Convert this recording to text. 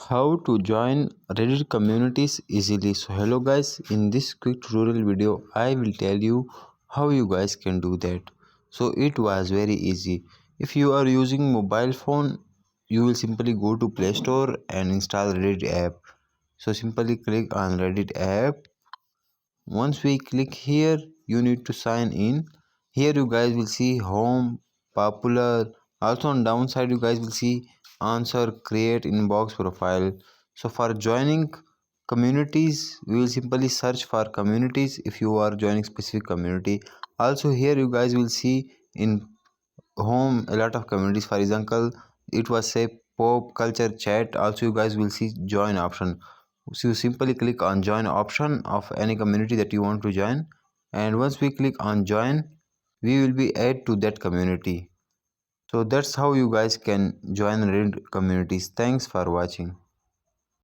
How to join Reddit communities easily. So hello guys, in this quick tutorial video I will tell you how you guys can do that. So it was very easy. If you are using mobile phone, you will simply go to Play Store and install Reddit app. So simply click on Reddit app. Once we click here, you need to sign in. Here you guys will see home, popular. Also on downside you guys will see answer, create, inbox, profile. So for joining communities, we will simply search for communities if you are joining specific community. Also here you guys will see in home a lot of communities. For example, it was say pop culture chat. Also you guys will see join option. So you simply click on join option of any community that you want to join, and once we click on join, we will be added to that community. So that's how you guys can join Reddit communities. Thanks for watching.